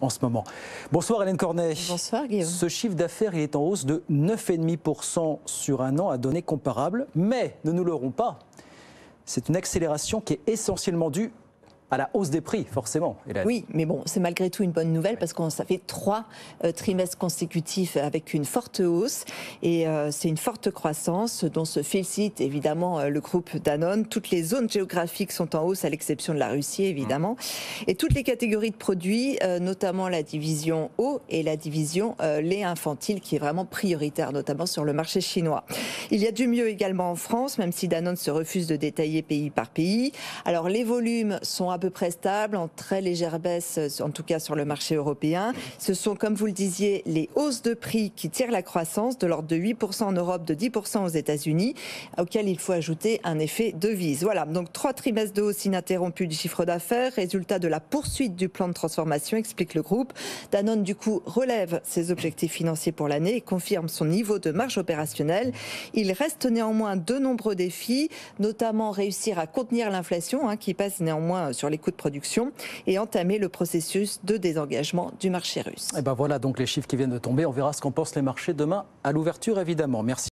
En ce moment. Bonsoir Hélène Cornet. Bonsoir Guillaume. Ce chiffre d'affaires il est en hausse de 9,5% sur un an à données comparables, mais ne nous leurrons pas, c'est une accélération qui est essentiellement due à la hausse des prix, forcément, Hélène. Oui, mais bon, c'est malgré tout une bonne nouvelle parce que ça fait 3 trimestres consécutifs avec une forte hausse et c'est une forte croissance dont se félicite évidemment le groupe Danone. Toutes les zones géographiques sont en hausse à l'exception de la Russie évidemment et toutes les catégories de produits, notamment la division eau et la division lait infantile qui est vraiment prioritaire, notamment sur le marché chinois. Il y a du mieux également en France, même si Danone se refuse de détailler pays par pays. Alors les volumes sont à peu près stable, en très légère baisse, en tout cas sur le marché européen. Ce sont, comme vous le disiez, les hausses de prix qui tirent la croissance, de l'ordre de 8% en Europe, de 10% aux États-Unis, auquel il faut ajouter un effet devise. Voilà, donc 3 trimestres de hausse ininterrompue du chiffre d'affaires, résultat de la poursuite du plan de transformation, explique le groupe. Danone, du coup, relève ses objectifs financiers pour l'année et confirme son niveau de marge opérationnelle. Il reste néanmoins de nombreux défis, notamment réussir à contenir l'inflation, qui passe néanmoins sur les coûts de production et entamer le processus de désengagement du marché russe. Et ben voilà donc les chiffres qui viennent de tomber. On verra ce qu'en pensent les marchés demain à l'ouverture évidemment. Merci.